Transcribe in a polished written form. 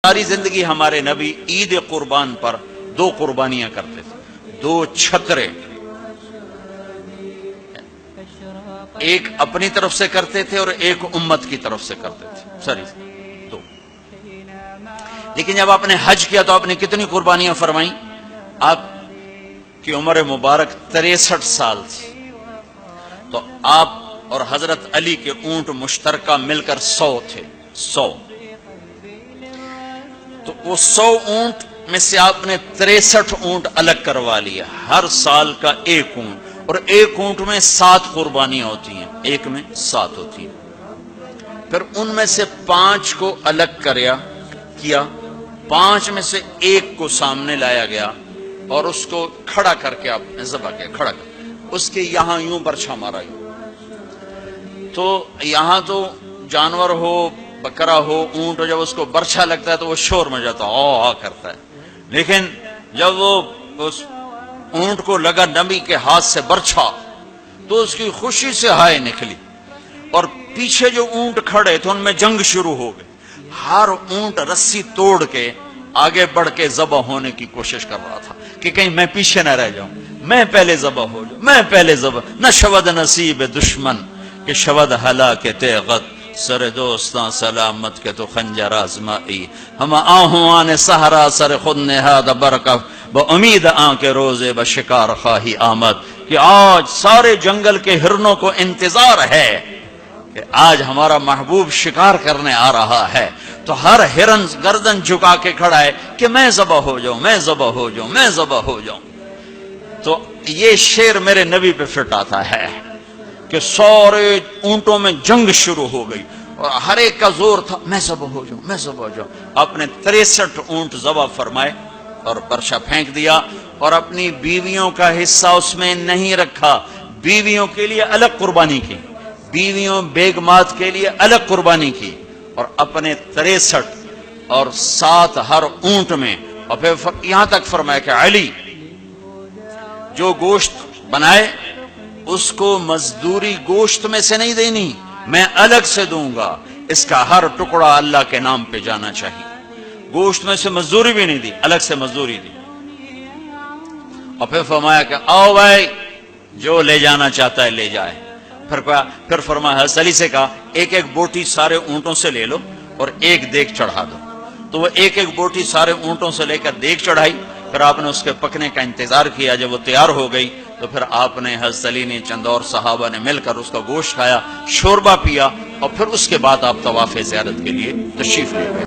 ساری زندگی ہمارے نبی عید قربان پر دو قربانیاں کرتے تھے، دو چھکرے، ایک اپنی طرف سے کرتے تھے اور ایک امت کی طرف سے کرتے تھے، ساری دو۔ لیکن جب آپ نے حج کیا تو آپ نے کتنی قربانیاں فرمائیں؟ آپ کی عمر مبارک 63 سال تھی، تو آپ اور حضرت علی کے اونٹ مشترکہ مل کر 100 تھے، 100۔ تو وہ 100 اونٹ میں سے آپ نے 63 اونٹ الگ کروا لیا، ہر سال کا ایک اونٹ، اور ایک اونٹ میں 7 قربانیاں ہوتی ہیں، ایک میں 7 ہوتی ہیں۔ پھر ان میں سے 5 کو الگ کیا، 5 میں سے ایک کو سامنے لایا گیا اور اس کو کھڑا کر کے آپ نے ذبح کیا، کھڑا کر اس کے یہاں یوں برچھا مارا یوں۔ تو یہاں تو جانور ہو، بکرا ہو، اونٹ ہو، جب اس کو برچھا لگتا ہے تو وہ شور مچاتا ہے، آ کرتا ہے، لیکن جب وہ اس اونٹ کو لگا نبی کے ہاتھ سے برچھا تو اس کی خوشی سے ہائے نکلی، اور پیچھے جو اونٹ کھڑے تھے ان میں جنگ شروع ہو گئی، ہر اونٹ رسی توڑ کے آگے بڑھ کے ذبح ہونے کی کوشش کر رہا تھا کہ کہیں میں پیچھے نہ رہ جاؤں، میں پہلے ذبح ہو جاؤں، میں پہلے ذبح، نہ شود نصیب دشمن کہ شود ہلاکت غد، سر دوستاں سلامت کے تو خنجر آزمائی، ہم آہوان سہرا سر خود نہاد برکف با امید آن کے روزے بشکار خواہی آمد، کہ آج سارے جنگل کے ہرنوں کو انتظار ہے کہ آج ہمارا محبوب شکار کرنے آ رہا ہے، تو ہر ہرن گردن جھکا کے کھڑا ہے کہ میں ذبح ہو جاؤں، میں ذبح ہو جاؤں، میں ذبح ہو جاؤں۔ تو یہ شعر میرے نبی پہ فٹ آتا ہے کہ سارے اونٹوں میں جنگ شروع ہو گئی اور ہر ایک کا زور تھا میں ذبح ہو جاؤں، میں ذبح ہو جاؤں۔ آپ نے 63 اونٹ ذبح فرمائے اور برچھا پھینک دیا، اور اپنی بیویوں کا حصہ اس میں نہیں رکھا، بیویوں کے لیے الگ قربانی کی، بیویوں بیگمات کے لیے الگ قربانی کی، اور اپنے 63 اور 7 ہر اونٹ میں، اور پھر یہاں تک فرمایا کہ علی جو گوشت بنائے اس کو مزدوری گوشت میں سے نہیں دینی، میں الگ سے دوں گا، اس کا ہر ٹکڑا اللہ کے نام پہ جانا چاہیے، گوشت میں سے مزدوری بھی نہیں دی، الگ سے مزدوری دی۔ اور پھر فرمایا کہ آؤ بھائی جو لے جانا چاہتا ہے لے جائے۔ پھر فرمایا حضرت علی سے کہا ایک ایک بوٹی سارے اونٹوں سے لے لو اور ایک دیگ چڑھا دو، تو وہ ایک ایک بوٹی سارے اونٹوں سے لے کر دیگ چڑھائی، پھر آپ نے اس کے پکنے کا انتظار کیا، جب وہ تیار ہو گئی تو پھر آپ نے حضرت علی نے چند اور صحابہ نے مل کر اس کا گوشت کھایا، شوربہ پیا، اور پھر اس کے بعد آپ طواف زیارت کے لیے تشریف لے گئے۔